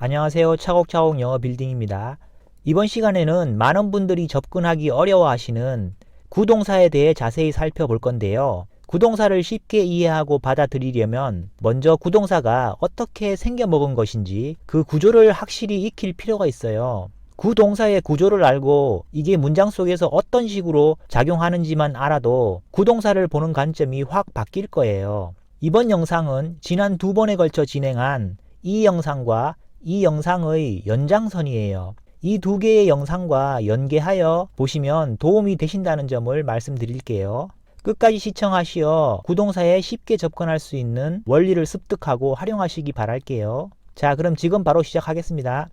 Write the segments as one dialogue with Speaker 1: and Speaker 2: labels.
Speaker 1: 안녕하세요. 차곡차곡 영어 빌딩입니다. 이번 시간에는 많은 분들이 접근하기 어려워하시는 구동사에 대해 자세히 살펴볼 건데요. 구동사를 쉽게 이해하고 받아들이려면 먼저 구동사가 어떻게 생겨먹은 것인지 그 구조를 확실히 익힐 필요가 있어요. 구동사의 구조를 알고 이게 문장 속에서 어떤 식으로 작용하는지만 알아도 구동사를 보는 관점이 확 바뀔 거예요. 이번 영상은 지난 2번에 걸쳐 진행한 이 영상과 이 영상의 연장선이에요. 이 두 개의 영상과 연계하여 보시면 도움이 되신다는 점을 말씀드릴게요. 끝까지 시청하시어 구동사에 쉽게 접근할 수 있는 원리를 습득하고 활용하시기 바랄게요. 자, 그럼 지금 바로 시작하겠습니다.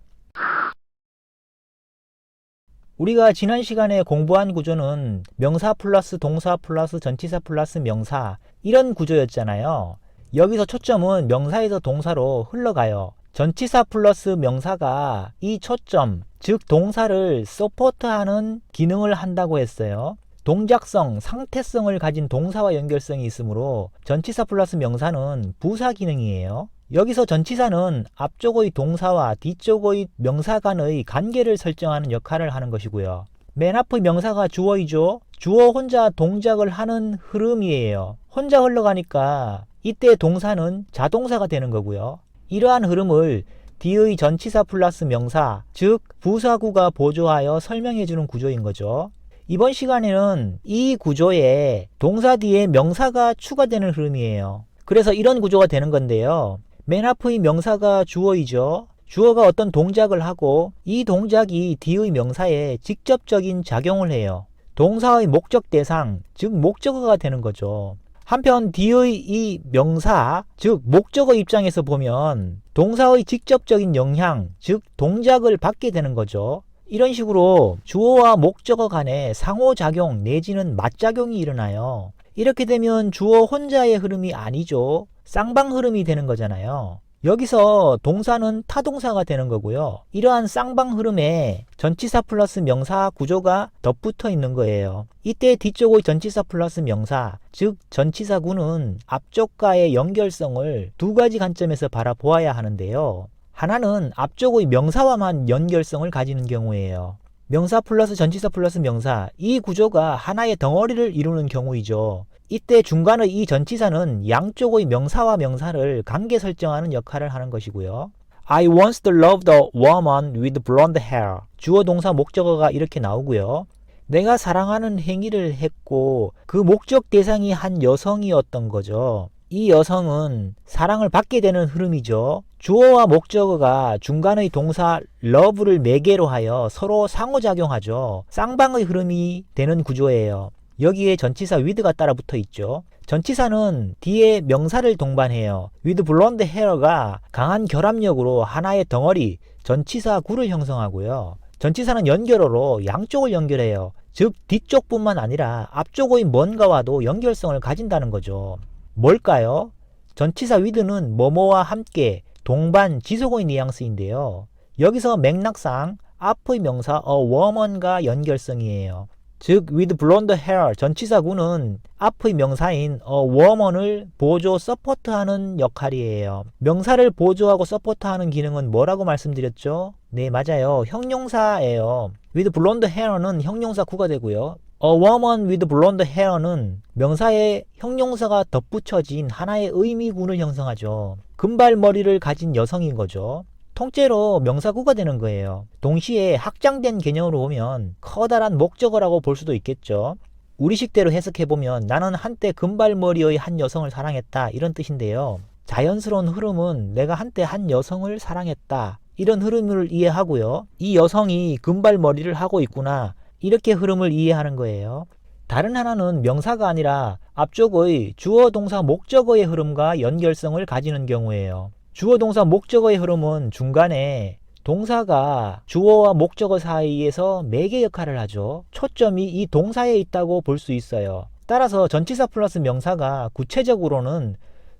Speaker 1: 우리가 지난 시간에 공부한 구조는 명사 플러스 동사 플러스 전치사 플러스 명사 이런 구조였잖아요. 여기서 초점은 명사에서 동사로 흘러가요. 전치사 플러스 명사가 이 초점, 즉 동사를 서포트하는 기능을 한다고 했어요. 동작성, 상태성을 가진 동사와 연결성이 있으므로 전치사 플러스 명사는 부사 기능이에요. 여기서 전치사는 앞쪽의 동사와 뒤쪽의 명사 간의 관계를 설정하는 역할을 하는 것이고요. 맨 앞의 명사가 주어이죠. 주어 혼자 동작을 하는 흐름이에요. 혼자 흘러가니까 이때 동사는 자동사가 되는 거고요. 이러한 흐름을 뒤의 전치사 플러스 명사, 즉 부사구가 보조하여 설명해주는 구조인 거죠. 이번 시간에는 이 구조에 동사 뒤에 명사가 추가되는 흐름이에요. 그래서 이런 구조가 되는 건데요. 맨 앞의 명사가 주어이죠. 주어가 어떤 동작을 하고 이 동작이 뒤의 명사에 직접적인 작용을 해요. 동사의 목적 대상, 즉 목적어가 되는 거죠. 한편 뒤의 이 명사, 즉 목적어 입장에서 보면 동사의 직접적인 영향, 즉 동작을 받게 되는 거죠. 이런 식으로 주어와 목적어 간에 상호작용 내지는 맞작용이 일어나요. 이렇게 되면 주어 혼자의 흐름이 아니죠. 쌍방 흐름이 되는 거잖아요. 여기서 동사는 타동사가 되는 거고요. 이러한 쌍방 흐름에 전치사 플러스 명사 구조가 덧붙어 있는 거예요. 이때 뒤쪽의 전치사 플러스 명사, 즉 전치사구는 앞쪽과의 연결성을 두 가지 관점에서 바라보아야 하는데요. 하나는 앞쪽의 명사와만 연결성을 가지는 경우예요. 명사 플러스 전치사 플러스 명사, 이 구조가 하나의 덩어리를 이루는 경우이죠. 이때 중간의 이 전치사는 양쪽의 명사와 명사를 관계 설정하는 역할을 하는 것이고요. I once loved a woman with blonde hair. 주어 동사 목적어가 이렇게 나오고요. 내가 사랑하는 행위를 했고 그 목적 대상이 한 여성이었던 거죠. 이 여성은 사랑을 받게 되는 흐름이죠. 주어와 목적어가 중간의 동사 love를 매개로 하여 서로 상호작용하죠. 쌍방의 흐름이 되는 구조예요. 여기에 전치사 with가 따라 붙어 있죠. 전치사는 뒤에 명사를 동반해요. with blonde hair가 강한 결합력으로 하나의 덩어리, 전치사 구를 형성하고요. 전치사는 연결어로 양쪽을 연결해요. 즉 뒤쪽뿐만 아니라 앞쪽의 뭔가와도 연결성을 가진다는 거죠. 뭘까요? 전치사 with는 뭐뭐와 함께, 동반, 지속의 뉘앙스인데요. 여기서 맥락상 앞의 명사 a woman과 연결성이에요. 즉 with blonde hair 전치사구는 앞의 명사인 a woman을 보조 서포트하는 역할이에요. 명사를 보조하고 서포트하는 기능은 뭐라고 말씀드렸죠? 네, 맞아요. 형용사예요. with blonde hair는 형용사 구가 되고요. A woman with blonde hair는 명사에 형용사가 덧붙여진 하나의 의미군을 형성하죠. 금발머리를 가진 여성인 거죠. 통째로 명사구가 되는 거예요. 동시에 확장된 개념으로 보면 커다란 목적어라고 볼 수도 있겠죠. 우리식대로 해석해보면 나는 한때 금발머리의 한 여성을 사랑했다 이런 뜻인데요. 자연스러운 흐름은 내가 한때 한 여성을 사랑했다 이런 흐름을 이해하고요. 이 여성이 금발머리를 하고 있구나 이렇게 흐름을 이해하는 거예요. 다른 하나는 명사가 아니라 앞쪽의 주어 동사 목적어의 흐름과 연결성을 가지는 경우예요. 주어 동사 목적어의 흐름은 중간에 동사가 주어와 목적어 사이에서 매개 역할을 하죠. 초점이 이 동사에 있다고 볼 수 있어요. 따라서 전치사 플러스 명사가 구체적으로는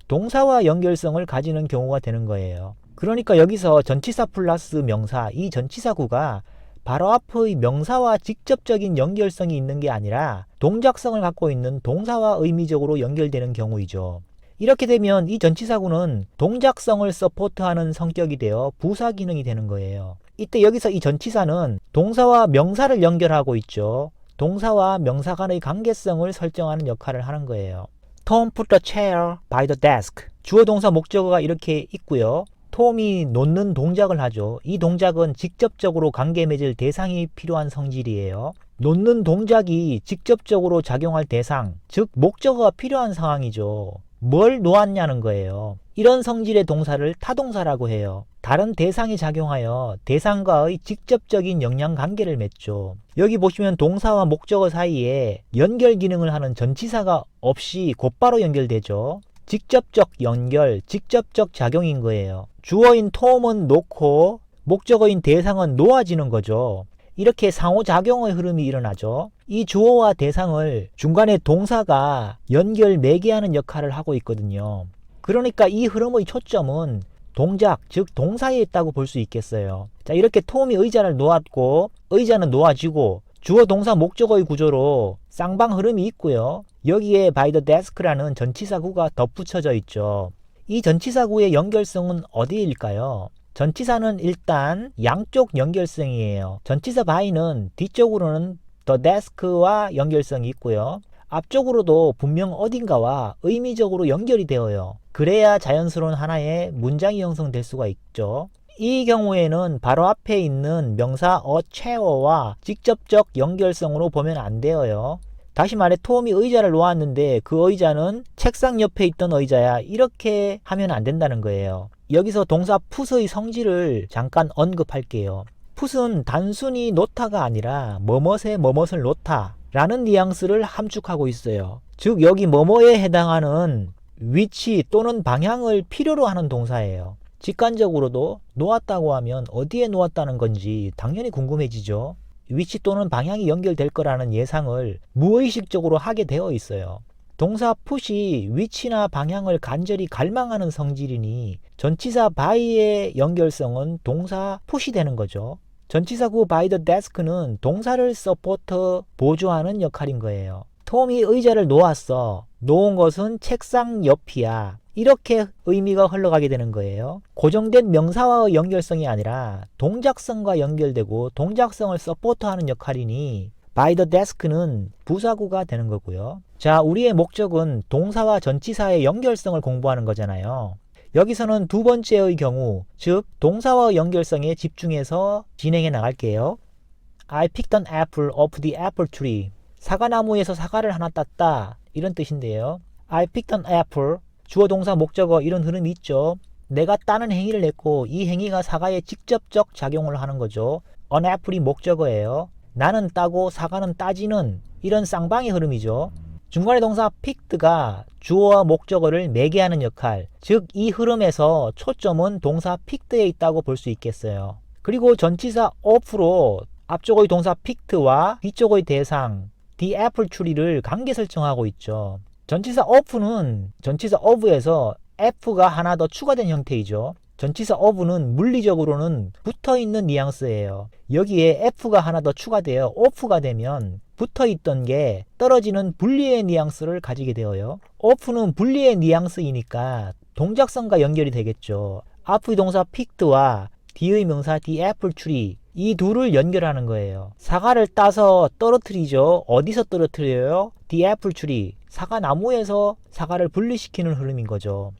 Speaker 1: 동사와 연결성을 가지는 경우가 되는 거예요. 그러니까 여기서 전치사 플러스 명사, 이 전치사구가 바로 앞의 명사와 직접적인 연결성이 있는 게 아니라 동작성을 갖고 있는 동사와 의미적으로 연결되는 경우이죠. 이렇게 되면 이 전치사구는 동작성을 서포트하는 성격이 되어 부사 기능이 되는 거예요. 이때 여기서 이 전치사는 동사와 명사를 연결하고 있죠. 동사와 명사 간의 관계성을 설정하는 역할을 하는 거예요. Tom put the chair by the desk. 주어 동사 목적어가 이렇게 있고요. 톰이 놓는 동작을 하죠. 이 동작은 직접적으로 관계 맺을 대상이 필요한 성질이에요. 놓는 동작이 직접적으로 작용할 대상, 즉 목적어가 필요한 상황이죠. 뭘 놓았냐는 거예요. 이런 성질의 동사를 타동사라고 해요. 다른 대상이 작용하여 대상과의 직접적인 영향 관계를 맺죠. 여기 보시면 동사와 목적어 사이에 연결 기능을 하는 전치사가 없이 곧바로 연결되죠. 직접적 연결, 직접적 작용인 거예요. 주어인 톰은 놓고 목적어인 대상은 놓아지는 거죠. 이렇게 상호작용의 흐름이 일어나죠. 이 주어와 대상을 중간에 동사가 연결 매개하는 역할을 하고 있거든요. 그러니까 이 흐름의 초점은 동작, 즉 동사에 있다고 볼 수 있겠어요. 자, 이렇게 톰이 의자를 놓았고 의자는 놓아지고 주어 동사 목적어의 구조로 쌍방 흐름이 있고요. 여기에 by the desk라는 전치사구가 덧붙여져 있죠. 이 전치사구의 연결성은 어디일까요? 전치사는 일단 양쪽 연결성이에요. 전치사 by는 뒤쪽으로는 the desk와 연결성이 있고요. 앞쪽으로도 분명 어딘가와 의미적으로 연결이 되어요. 그래야 자연스러운 하나의 문장이 형성될 수가 있죠. 이 경우에는 바로 앞에 있는 명사 a chair와 직접적 연결성으로 보면 안 되어요. 다시 말해 톰이 의자를 놓았는데 그 의자는 책상 옆에 있던 의자야, 이렇게 하면 안 된다는 거예요. 여기서 동사 put의 성질을 잠깐 언급할게요. put은 단순히 놓다가 아니라 뭐뭇에 뭐뭇을 놓다 라는 뉘앙스를 함축하고 있어요. 즉 여기 뭐뭐에 해당하는 위치 또는 방향을 필요로 하는 동사예요. 직관적으로도 놓았다고 하면 어디에 놓았다는 건지 당연히 궁금해지죠. 위치 또는 방향이 연결될 거라는 예상을 무의식적으로 하게 되어 있어요. 동사 put이 위치나 방향을 간절히 갈망하는 성질이니 전치사 by의 연결성은 동사 put이 되는 거죠. 전치사구 by the desk는 동사를 서포트 보조하는 역할인 거예요. 톰이 의자를 놓았어. 놓은 것은 책상 옆이야. 이렇게 의미가 흘러가게 되는 거예요. 고정된 명사와의 연결성이 아니라 동작성과 연결되고 동작성을 서포트하는 역할이니 by the desk는 부사구가 되는 거고요. 자, 우리의 목적은 동사와 전치사의 연결성을 공부하는 거잖아요. 여기서는 두 번째의 경우, 즉 동사와 연결성에 집중해서 진행해 나갈게요. I picked an apple off the apple tree. 사과나무에서 사과를 하나 땄다, 이런 뜻인데요. I picked an apple, 주어 동사 목적어, 이런 흐름이 있죠. 내가 따는 행위를 했고 이 행위가 사과에 직접적 작용을 하는 거죠. an apple이 목적어예요. 나는 따고 사과는 따지는, 이런 쌍방의 흐름이죠. 중간의 동사 picked가 주어와 목적어를 매개하는 역할, 즉 이 흐름에서 초점은 동사 picked에 있다고 볼 수 있겠어요. 그리고 전치사 off로 앞쪽의 동사 picked와 뒤쪽의 대상 the apple tree를 관계 설정하고 있죠. 전치사 off는 전치사 of에서 f가 하나 더 추가된 형태이죠. 전치사 of는 물리적으로는 붙어있는 뉘앙스예요. 여기에 f가 하나 더 추가되어 off가 되면 붙어있던 게 떨어지는 분리의 뉘앙스를 가지게 되어요. off는 분리의 뉘앙스이니까 동작성과 연결이 되겠죠. 앞의 동사 picked와 뒤의 명사 the apple tree, 이 둘을 연결하는 거예요. 사과를 따서 떨어뜨리죠. 어디서 떨어뜨려요? the apple tree, 사과나무에서 사과를 분리시키는 흐름인 거죠.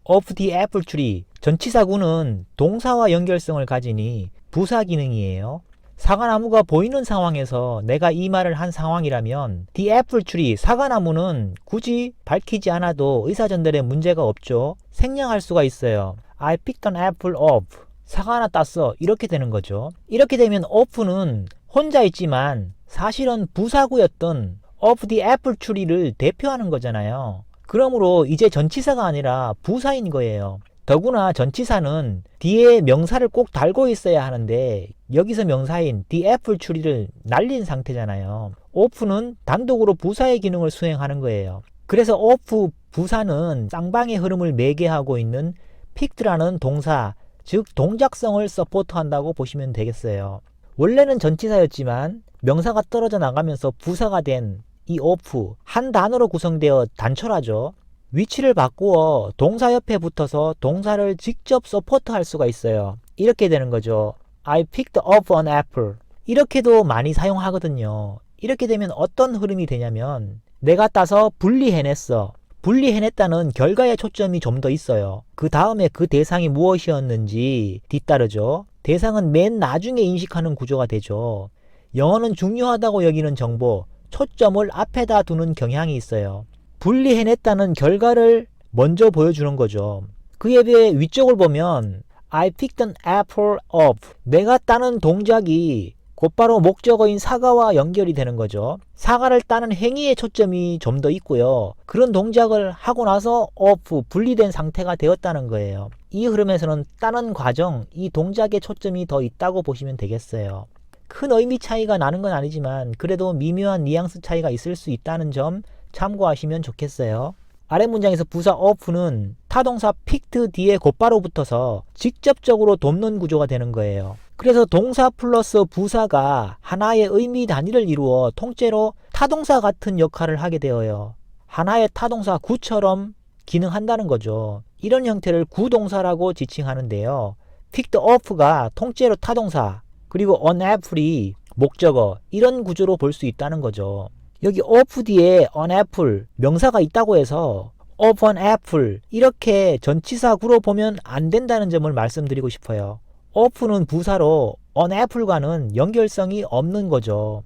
Speaker 1: of the apple tree, 전치사구는 동사와 연결성을 가지니 부사 기능이에요. 사과나무가 보이는 상황에서 내가 이 말을 한 상황이라면 the apple tree, 사과나무는 굳이 밝히지 않아도 의사전달에 문제가 없죠. 생략할 수가 있어요. I picked an apple off, 사과 하나 땄어, 이렇게 되는 거죠. 이렇게 되면 off는 혼자 있지만 사실은 부사구였던 of the apple tree를 대표하는 거잖아요. 그러므로 이제 전치사가 아니라 부사인 거예요. 더구나 전치사는 뒤에 명사를 꼭 달고 있어야 하는데 여기서 명사인 the apple tree를 날린 상태잖아요. off는 단독으로 부사의 기능을 수행하는 거예요. 그래서 off 부사는 쌍방의 흐름을 매개하고 있는 picked라는 동사, 즉 동작성을 서포트한다고 보시면 되겠어요. 원래는 전치사였지만 명사가 떨어져 나가면서 부사가 된 이 off, 한 단어로 구성되어 단촐하죠. 위치를 바꾸어 동사 옆에 붙어서 동사를 직접 서포트할 수가 있어요. 이렇게 되는 거죠. I picked up an apple. 이렇게도 많이 사용하거든요. 이렇게 되면 어떤 흐름이 되냐면 내가 따서 분리해냈어. 분리해냈다는 결과에 초점이 좀 더 있어요. 그 다음에 그 대상이 무엇이었는지 뒤따르죠. 대상은 맨 나중에 인식하는 구조가 되죠. 영어는 중요하다고 여기는 정보, 초점을 앞에다 두는 경향이 있어요. 분리해냈다는 결과를 먼저 보여주는 거죠. 그에 비해 위쪽을 보면 I picked an apple up. 내가 따는 동작이 곧바로 목적어인 사과와 연결이 되는 거죠. 사과를 따는 행위에 초점이 좀 더 있고요. 그런 동작을 하고 나서 up, 분리된 상태가 되었다는 거예요. 이 흐름에서는 따는 과정, 이 동작에 초점이 더 있다고 보시면 되겠어요. 큰 의미 차이가 나는 건 아니지만 그래도 미묘한 뉘앙스 차이가 있을 수 있다는 점 참고하시면 좋겠어요. 아래 문장에서 부사 of는 타동사 picked 뒤에 곧바로 붙어서 직접적으로 돕는 구조가 되는 거예요. 그래서 동사 플러스 부사가 하나의 의미 단위를 이루어 통째로 타동사 같은 역할을 하게 되어요. 하나의 타동사 구처럼 기능한다는 거죠. 이런 형태를 구동사라고 지칭하는데요. picked up가 통째로 타동사, 그리고 an apple이 목적어, 이런 구조로 볼 수 있다는 거죠. 여기 up 뒤에 an apple, 명사가 있다고 해서 of an apple 이렇게 전치사구로 보면 안 된다는 점을 말씀드리고 싶어요. of는 부사로 an apple과는 연결성이 없는 거죠.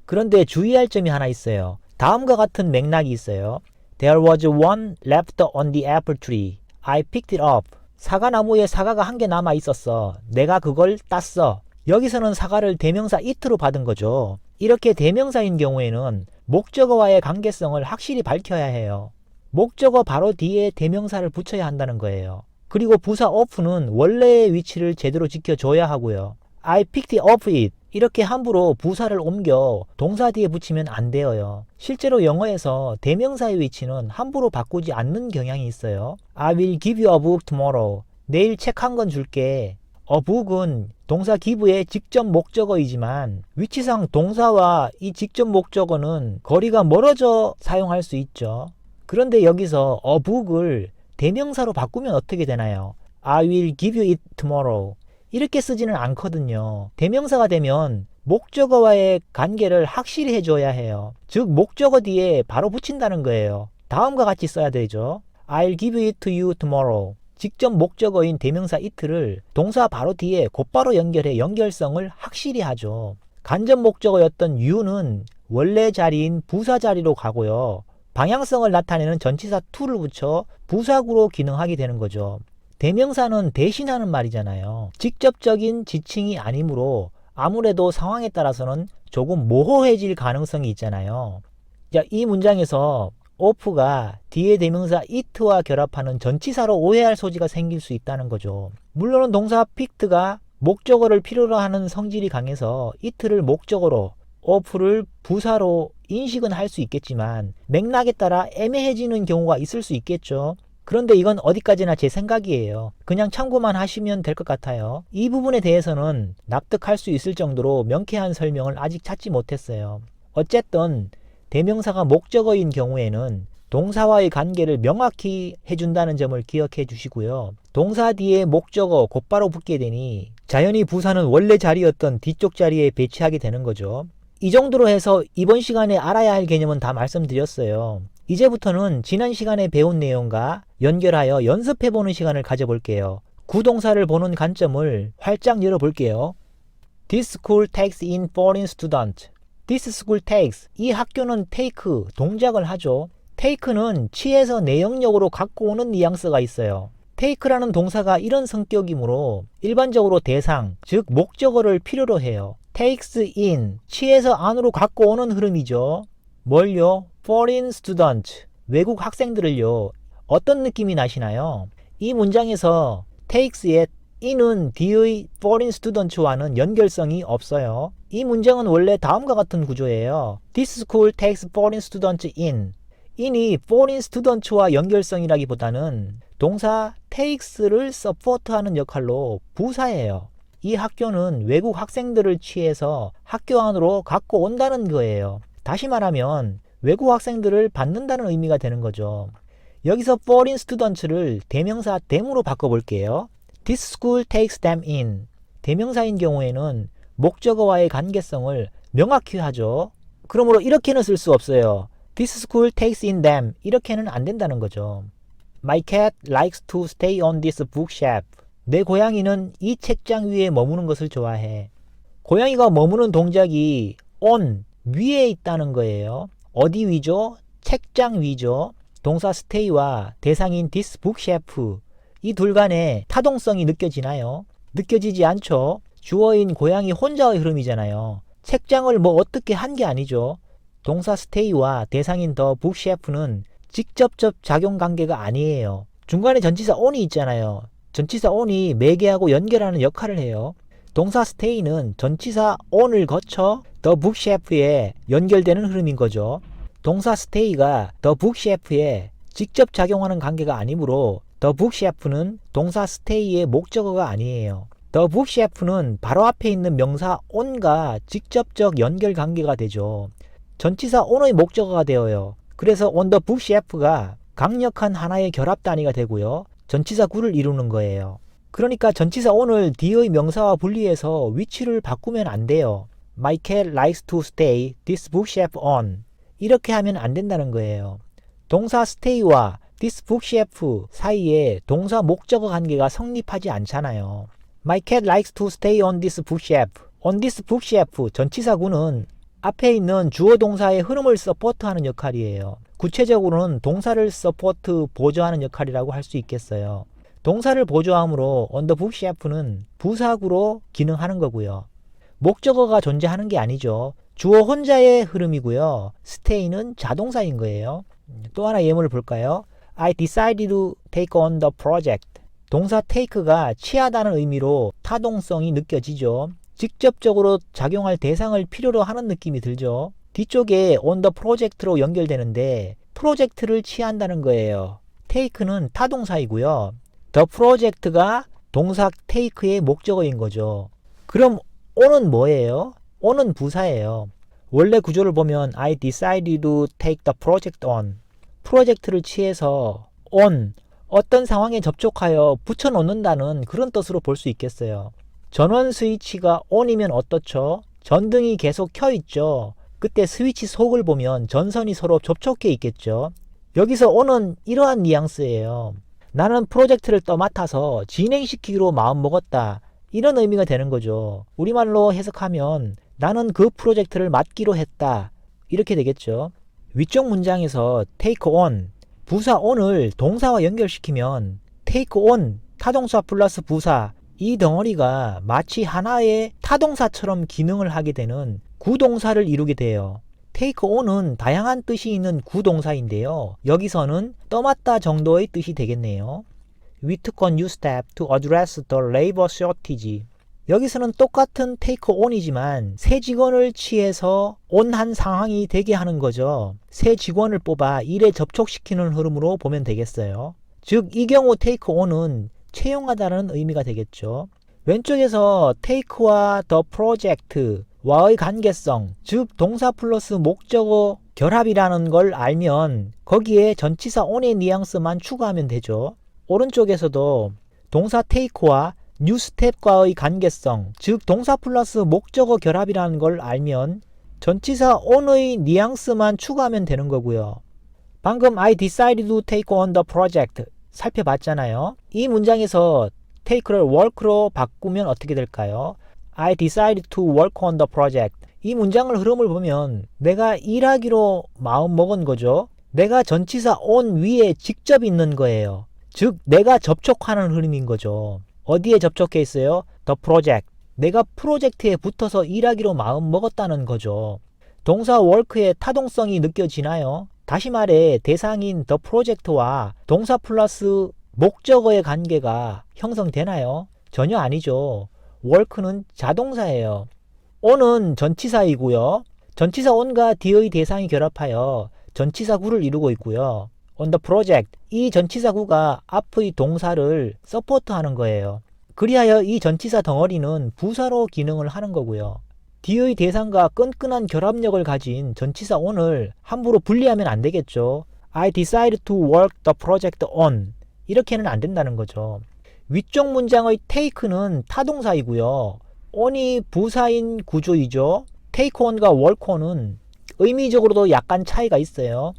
Speaker 1: 그런데 주의할 점이 하나 있어요. 다음과 같은 맥락이 있어요. There was one left on the apple tree. I picked it up. 사과나무에 사과가 한 개 남아 있었어. 내가 그걸 땄어. 여기서는 사과를 대명사 it로 받은 거죠. 이렇게 대명사인 경우에는 목적어와의 관계성을 확실히 밝혀야 해요. 목적어 바로 뒤에 대명사를 붙여야 한다는 거예요. 그리고 부사 of는 원래의 위치를 제대로 지켜줘야 하고요. I picked up it. 이렇게 함부로 부사를 옮겨 동사 뒤에 붙이면 안 돼요. 실제로 영어에서 대명사의 위치는 함부로 바꾸지 않는 경향이 있어요. I will give you a book tomorrow. 내일 책 한 권 줄게. A book은 동사 give의 직접 목적어이지만 위치상 동사와 이 직접 목적어는 거리가 멀어져 사용할 수 있죠. 그런데 여기서 a book을 대명사로 바꾸면 어떻게 되나요? I will give you it tomorrow. 이렇게 쓰지는 않거든요. 대명사가 되면 목적어와의 관계를 확실히 해줘야 해요. 즉 목적어 뒤에 바로 붙인다는 거예요. 다음과 같이 써야 되죠. I'll give it to you tomorrow. 직접 목적어인 대명사 it를 동사 바로 뒤에 곧바로 연결해 연결성을 확실히 하죠. 간접 목적어였던 you는 원래 자리인 부사 자리로 가고요. 방향성을 나타내는 전치사 to를 붙여 부사구로 기능하게 되는 거죠. 대명사는 대신하는 말이잖아요. 직접적인 지칭이 아니므로 아무래도 상황에 따라서는 조금 모호해질 가능성이 있잖아요. 자, 이 문장에서 of가 뒤에 대명사 it와 결합하는 전치사로 오해할 소지가 생길 수 있다는 거죠. 물론 동사 picked가 목적어를 필요로 하는 성질이 강해서 it를 목적어로 of를 부사로 인식은 할 수 있겠지만 맥락에 따라 애매해지는 경우가 있을 수 있겠죠. 그런데 이건 어디까지나 제 생각이에요. 그냥 참고만 하시면 될 것 같아요. 이 부분에 대해서는 납득할 수 있을 정도로 명쾌한 설명을 아직 찾지 못했어요. 어쨌든 대명사가 목적어인 경우에는 동사와의 관계를 명확히 해준다는 점을 기억해 주시고요. 동사 뒤에 목적어 곧바로 붙게 되니 자연히 부사는 원래 자리였던 뒤쪽 자리에 배치하게 되는 거죠. 이 정도로 해서 이번 시간에 알아야 할 개념은 다 말씀드렸어요. 이제부터는 지난 시간에 배운 내용과 연결하여 연습해보는 시간을 가져볼게요. 구동사를 보는 관점을 활짝 열어볼게요. This school takes in foreign students. This school takes. 이 학교는 take, 동작을 하죠. take는 취해서 내역력으로 갖고 오는 뉘앙스가 있어요. take라는 동사가 이런 성격이므로 일반적으로 대상, 즉 목적어를 필요로 해요. takes in, 취해서 안으로 갖고 오는 흐름이죠. 뭘요? foreign student, 외국 학생들을요. 어떤 느낌이 나시나요? 이 문장에서 takes의 in은 뒤의 foreign students와는 연결성이 없어요. 이 문장은 원래 다음과 같은 구조예요. This school takes foreign students in. in이 foreign students와 연결성이라기보다는 동사 takes를 support하는 역할로 부사예요. 이 학교는 외국 학생들을 취해서 학교 안으로 갖고 온다는 거예요. 다시 말하면 외국 학생들을 받는다는 의미가 되는 거죠. 여기서 foreign students를 대명사 them으로 바꿔볼게요. This school takes them in. 대명사인 경우에는 목적어와의 관계성을 명확히 하죠. 그러므로 이렇게는 쓸 수 없어요. This school takes in them. 이렇게는 안 된다는 거죠. My cat likes to stay on this bookshelf. 내 고양이는 이 책장 위에 머무는 것을 좋아해. 고양이가 머무는 동작이 on, 위에 있다는 거예요. 어디 위죠? 책장 위죠. 동사 stay와 대상인 this bookshelf, 이 둘 간에 타동성이 느껴지나요? 느껴지지 않죠. 주어인 고양이 혼자의 흐름이잖아요. 책장을 뭐 어떻게 한 게 아니죠. 동사 stay와 대상인 the bookshelf는 직접적 작용 관계가 아니에요. 중간에 전치사 on이 있잖아요. 전치사 on이 매개하고 연결하는 역할을 해요. 동사 stay는 전치사 on을 거쳐 the bookshelf에 연결되는 흐름인 거죠. 동사 stay가 the bookshelf에 직접 작용하는 관계가 아니므로 the bookshelf는 동사 stay의 목적어가 아니에요. the bookshelf는 바로 앞에 있는 명사 on과 직접적 연결 관계가 되죠. 전치사 on의 목적어가 되어요. 그래서 on the bookshelf가 강력한 하나의 결합 단위가 되고요. 전치사 구를 이루는 거예요. 그러니까 전치사 on을 뒤의 명사와 분리해서 위치를 바꾸면 안 돼요. My cat likes to stay this bookshelf on. 이렇게 하면 안 된다는 거예요. 동사 stay와 this bookshelf 사이에 동사 목적어 관계가 성립하지 않잖아요. My cat likes to stay on this bookshelf. on this bookshelf 전치사구는 앞에 있는 주어 동사의 흐름을 서포트하는 역할이에요. 구체적으로는 동사를 서포트 보조하는 역할이라고 할 수 있겠어요. 동사를 보조함으로 on the bookshelf는 부사구로 기능하는 거고요. 목적어가 존재하는 게 아니죠. 주어 혼자의 흐름이고요. stay는 자동사인 거예요. 또 하나 예문을 볼까요? I decided to take on the project. 동사 take가 취하다는 의미로 타동성이 느껴지죠. 직접적으로 작용할 대상을 필요로 하는 느낌이 들죠. 뒤쪽에 on the project로 연결되는데 프로젝트를 취한다는 거예요. take는 타동사이고요. the project가 동사 take의 목적어인 거죠. 그럼 on은 뭐예요? on은 부사예요. 원래 구조를 보면 I decided to take the project on. 프로젝트를 취해서 on, 어떤 상황에 접촉하여 붙여놓는다는 그런 뜻으로 볼 수 있겠어요. 전원 스위치가 on이면 어떻죠? 전등이 계속 켜있죠. 그때 스위치 속을 보면 전선이 서로 접촉해 있겠죠. 여기서 on은 이러한 뉘앙스예요. 나는 프로젝트를 떠맡아서 진행시키기로 마음먹었다. 이런 의미가 되는 거죠. 우리말로 해석하면 나는 그 프로젝트를 맡기로 했다. 이렇게 되겠죠. 위쪽 문장에서 take on, 부사 on을 동사와 연결시키면 take on, 타동사 플러스 부사, 이 덩어리가 마치 하나의 타동사처럼 기능을 하게 되는 구동사를 이루게 돼요. take on은 다양한 뜻이 있는 구동사인데요. 여기서는 떠맡다 정도의 뜻이 되겠네요. We took a new step to address the labor shortage. 여기서는 똑같은 take on이지만 새 직원을 취해서 on한 상황이 되게 하는 거죠. 새 직원을 뽑아 일에 접촉시키는 흐름으로 보면 되겠어요. 즉, 이 경우 take on은 채용하다는 의미가 되겠죠. 왼쪽에서 take와 the project 와의 관계성, 즉 동사 플러스 목적어 결합이라는 걸 알면 거기에 전치사 on의 뉘앙스만 추가하면 되죠. 오른쪽에서도 동사 take와 new step과의 관계성, 즉 동사 플러스 목적어 결합이라는 걸 알면 전치사 on의 뉘앙스만 추가하면 되는 거고요. 방금 I decided to take on the project 살펴봤잖아요. 이 문장에서 take를 work로 바꾸면 어떻게 될까요? I decided to work on the project. 이 문장을 흐름을 보면 내가 일하기로 마음먹은 거죠. 내가 전치사 on 위에 직접 있는 거예요. 즉 내가 접촉하는 흐름인 거죠. 어디에 접촉해 있어요? The project. 내가 프로젝트에 붙어서 일하기로 마음먹었다는 거죠. 동사 work의 타동성이 느껴지나요? 다시 말해 대상인 the project와 동사 플러스 목적어의 관계가 형성되나요? 전혀 아니죠. work는 자동사예요. on은 전치사이고요. 전치사 on과 뒤의 대상이 결합하여 전치사구를 이루고 있고요. on the project, 이 전치사구가 앞의 동사를 서포트하는 거예요. 그리하여 이 전치사 덩어리는 부사로 기능을 하는 거고요. 뒤의 대상과 끈끈한 결합력을 가진 전치사 on을 함부로 분리하면 안 되겠죠. I decide to work the project on. 이렇게는 안 된다는 거죠. 위쪽 문장의 take는 타동사이고요. on이 부사인 구조이죠. take on과 work on은 의미적으로도 약간 차이가 있어요.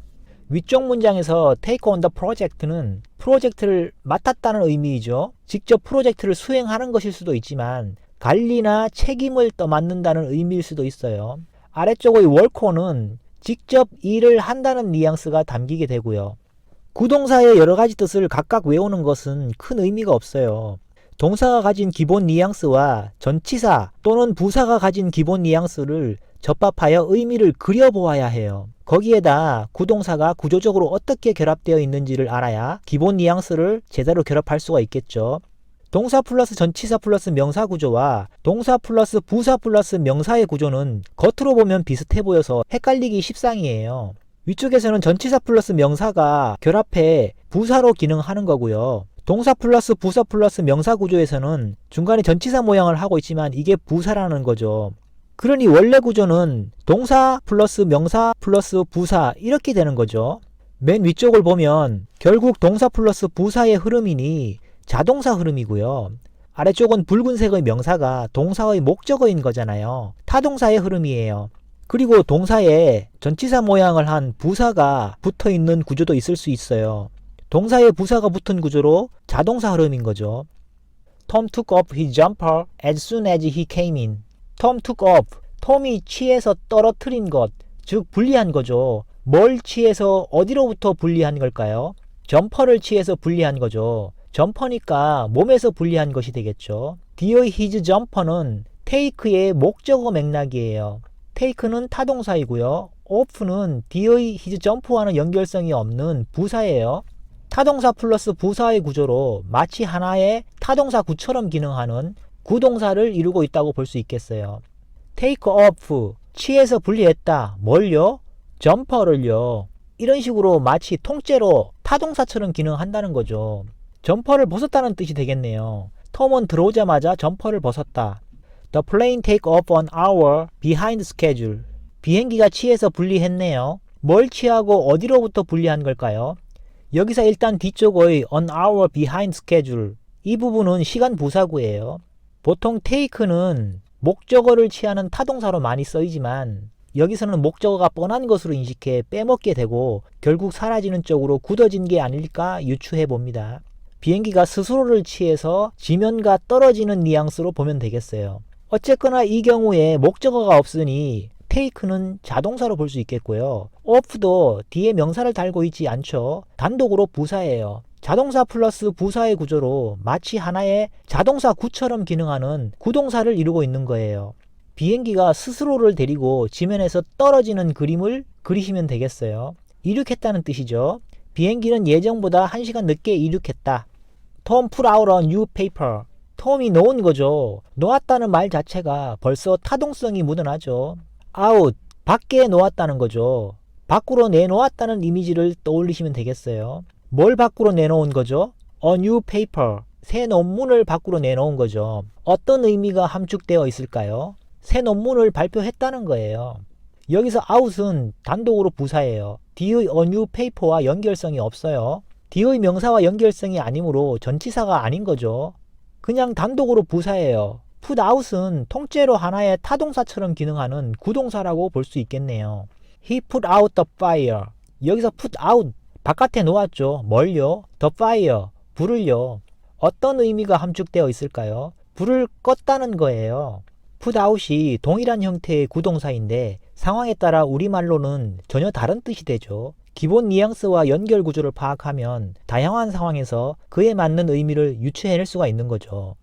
Speaker 1: 위쪽 문장에서 take on the project는 프로젝트를 맡았다는 의미이죠. 직접 프로젝트를 수행하는 것일 수도 있지만 관리나 책임을 떠맡는다는 의미일 수도 있어요. 아래쪽의 work on은 직접 일을 한다는 뉘앙스가 담기게 되고요. 구동사의 여러 가지 뜻을 각각 외우는 것은 큰 의미가 없어요. 동사가 가진 기본 뉘앙스와 전치사 또는 부사가 가진 기본 뉘앙스를 접합하여 의미를 그려보아야 해요. 거기에다 구동사가 구조적으로 어떻게 결합되어 있는지를 알아야 기본 뉘앙스를 제대로 결합할 수가 있겠죠. 동사 플러스 전치사 플러스 명사 구조와 동사 플러스 부사 플러스 명사의 구조는 겉으로 보면 비슷해 보여서 헷갈리기 십상이에요. 위쪽에서는 전치사 플러스 명사가 결합해 부사로 기능하는 거고요. 동사 플러스 부사 플러스 명사 구조에서는 중간에 전치사 모양을 하고 있지만 이게 부사라는 거죠. 그러니 원래 구조는 동사 플러스 명사 플러스 부사 이렇게 되는 거죠. 맨 위쪽을 보면 결국 동사 플러스 부사의 흐름이니 자동사 흐름이고요. 아래쪽은 붉은색의 명사가 동사의 목적어인 거잖아요. 타동사의 흐름이에요. 그리고 동사에 전치사 모양을 한 부사가 붙어있는 구조도 있을 수 있어요. 동사에 부사가 붙은 구조로 자동사 흐름인 거죠. Tom took off his jumper as soon as he came in. Tom took off. 톰이 취해서 떨어뜨린 것, 즉 분리한 거죠. 뭘 취해서 어디로부터 분리한 걸까요? 점퍼를 취해서 분리한 거죠. 점퍼니까 몸에서 분리한 것이 되겠죠. D의 his jumper는 take의 목적어 맥락이에요. take는 타동사이고요. off는 D의 his jump와는 연결성이 없는 부사예요. 타동사 플러스 부사의 구조로 마치 하나의 타동사 구처럼 기능하는 구동사를 이루고 있다고 볼 수 있겠어요. take off, 취해서 분리했다. 뭘요? 점퍼를요. 이런 식으로 마치 통째로 타동사처럼 기능한다는 거죠. 점퍼를 벗었다는 뜻이 되겠네요. 톰은 들어오자마자 점퍼를 벗었다. The plane take off an hour behind schedule. 비행기가 취해서 분리했네요. 뭘 취하고 어디로부터 분리한 걸까요? 여기서 일단 뒤쪽의 an hour behind schedule 이 부분은 시간 부사구예요. 보통 take는 목적어를 취하는 타동사로 많이 쓰이지만 여기서는 목적어가 뻔한 것으로 인식해 빼먹게 되고 결국 사라지는 쪽으로 굳어진 게 아닐까 유추해 봅니다. 비행기가 스스로를 취해서 지면과 떨어지는 뉘앙스로 보면 되겠어요. 어쨌거나 이 경우에 목적어가 없으니 take는 자동사로 볼 수 있겠고요. off도 뒤에 명사를 달고 있지 않죠. 단독으로 부사예요. 자동사 플러스 부사의 구조로 마치 하나의 자동사 구처럼 기능하는 구동사를 이루고 있는 거예요. 비행기가 스스로를 데리고 지면에서 떨어지는 그림을 그리시면 되겠어요. 이륙했다는 뜻이죠. 비행기는 예정보다 1시간 늦게 이륙했다. Tom put out a new paper. 톰이 놓은 거죠. 놓았다는 말 자체가 벌써 타동성이 묻어나죠. out, 밖에 놓았다는 거죠. 밖으로 내놓았다는 이미지를 떠올리시면 되겠어요. 뭘 밖으로 내놓은 거죠? A new paper, 새 논문을 밖으로 내놓은 거죠. 어떤 의미가 함축되어 있을까요? 새 논문을 발표했다는 거예요. 여기서 out은 단독으로 부사예요. D의 a new paper와 연결성이 없어요. D의 명사와 연결성이 아니므로 전치사가 아닌 거죠. 그냥 단독으로 부사예요. put out은 통째로 하나의 타동사처럼 기능하는 구동사라고 볼 수 있겠네요. He put out the fire. 여기서 put out, 바깥에 놓았죠. 뭘요? The fire, 불을요. 어떤 의미가 함축되어 있을까요? 불을 껐다는 거예요. put out이 동일한 형태의 구동사인데 상황에 따라 우리말로는 전혀 다른 뜻이 되죠. 기본 뉘앙스와 연결 구조를 파악하면 다양한 상황에서 그에 맞는 의미를 유추해낼 수가 있는 거죠.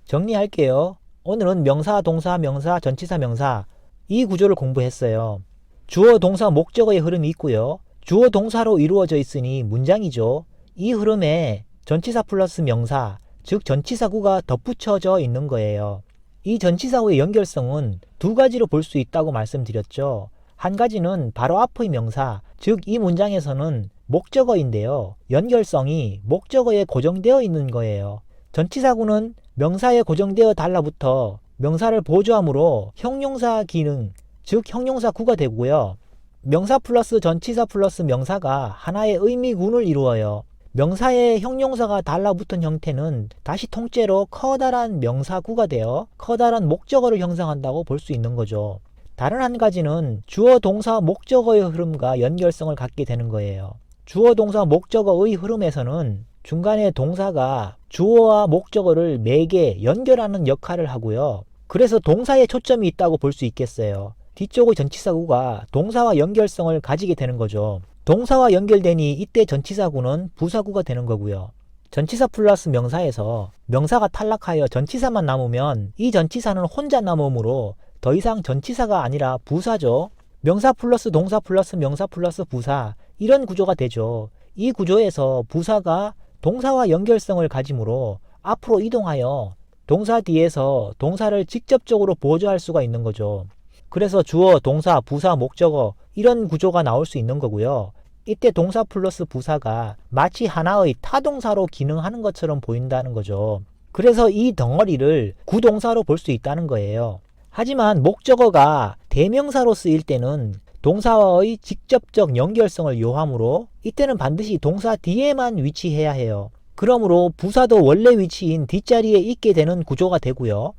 Speaker 1: 정리할게요. 오늘은 명사, 동사, 명사, 전치사, 명사 이 구조를 공부했어요. 주어, 동사, 목적어의 흐름이 있고요. 주어, 동사로 이루어져 있으니 문장이죠. 이 흐름에 전치사 플러스 명사, 즉 전치사구가 덧붙여져 있는 거예요. 이 전치사구의 연결성은 두 가지로 볼 수 있다고 말씀드렸죠. 한 가지는 바로 앞의 명사, 즉 이 문장에서는 목적어인데요. 연결성이 목적어에 고정되어 있는 거예요. 전치사구는 명사에 고정되어 달라붙어 명사를 보조함으로 형용사 기능, 즉 형용사구가 되고요. 명사 플러스 전치사 플러스 명사가 하나의 의미군을 이루어요. 명사의 형용사가 달라붙은 형태는 다시 통째로 커다란 명사구가 되어 커다란 목적어를 형성한다고 볼 수 있는 거죠. 다른 한 가지는 주어 동사 목적어의 흐름과 연결성을 갖게 되는 거예요. 주어 동사 목적어의 흐름에서는 중간에 동사가 주어와 목적어를 매개 연결하는 역할을 하고요. 그래서 동사에 초점이 있다고 볼 수 있겠어요. 뒤쪽의 전치사구가 동사와 연결성을 가지게 되는 거죠. 동사와 연결되니 이때 전치사구는 부사구가 되는 거고요. 전치사 플러스 명사에서 명사가 탈락하여 전치사만 남으면 이 전치사는 혼자 남으므로 더 이상 전치사가 아니라 부사죠. 명사 플러스 동사 플러스 명사 플러스 부사, 이런 구조가 되죠. 이 구조에서 부사가 동사와 연결성을 가지므로 앞으로 이동하여 동사 뒤에서 동사를 직접적으로 보조할 수가 있는 거죠. 그래서 주어, 동사, 부사, 목적어, 이런 구조가 나올 수 있는 거고요. 이때 동사 플러스 부사가 마치 하나의 타동사로 기능하는 것처럼 보인다는 거죠. 그래서 이 덩어리를 구동사로 볼 수 있다는 거예요. 하지만 목적어가 대명사로 쓰일 때는 동사와의 직접적 연결성을 요하므로 이때는 반드시 동사 뒤에만 위치해야 해요. 그러므로 부사도 원래 위치인 뒷자리에 있게 되는 구조가 되고요.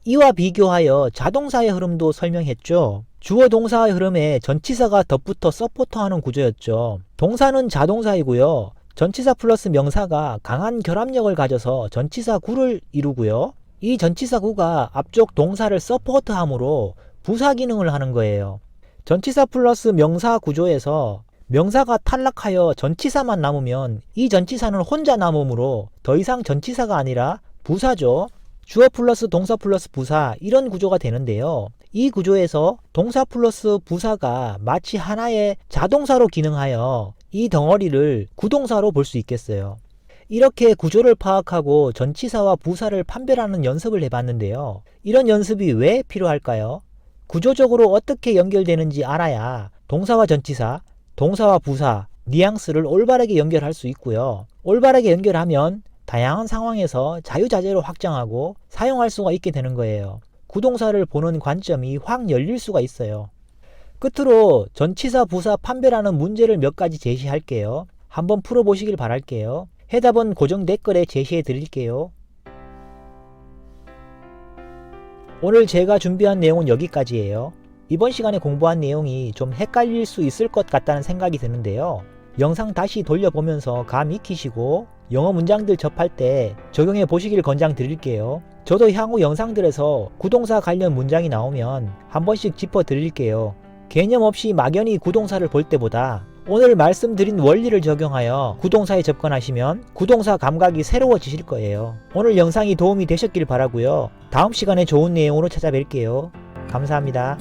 Speaker 1: 이와 비교하여 자동사의 흐름도 설명했죠. 주어 동사의 흐름에 전치사가 덧붙어 서포터하는 구조였죠. 동사는 자동사이고요. 전치사 플러스 명사가 강한 결합력을 가져서 전치사 구를 이루고요. 이 전치사 구가 앞쪽 동사를 서포트하므로 부사 기능을 하는 거예요. 전치사 플러스 명사 구조에서 명사가 탈락하여 전치사만 남으면 이 전치사는 혼자 남으므로 더 이상 전치사가 아니라 부사죠. 주어 플러스 동사 플러스 부사, 이런 구조가 되는데요. 이 구조에서 동사 플러스 부사가 마치 하나의 자동사로 기능하여 이 덩어리를 구동사로 볼 수 있겠어요. 이렇게 구조를 파악하고 전치사와 부사를 판별하는 연습을 해봤는데요. 이런 연습이 왜 필요할까요? 구조적으로 어떻게 연결되는지 알아야 동사와 전치사, 동사와 부사, 뉘앙스를 올바르게 연결할 수 있고요. 올바르게 연결하면 다양한 상황에서 자유자재로 확장하고 사용할 수가 있게 되는 거예요. 구동사를 보는 관점이 확 열릴 수가 있어요. 끝으로 전치사 부사 판별하는 문제를 몇 가지 제시할게요. 한번 풀어보시길 바랄게요. 해답은 고정 댓글에 제시해 드릴게요. 오늘 제가 준비한 내용은 여기까지예요. 이번 시간에 공부한 내용이 좀 헷갈릴 수 있을 것 같다는 생각이 드는데요. 영상 다시 돌려보면서 감 익히시고 영어 문장들 접할 때 적용해 보시길 권장드릴게요. 저도 향후 영상들에서 구동사 관련 문장이 나오면 한 번씩 짚어 드릴게요. 개념 없이 막연히 구동사를 볼 때보다 오늘 말씀드린 원리를 적용하여 구동사에 접근하시면 구동사 감각이 새로워지실 거예요. 오늘 영상이 도움이 되셨길 바라고요. 다음 시간에 좋은 내용으로 찾아뵐게요. 감사합니다.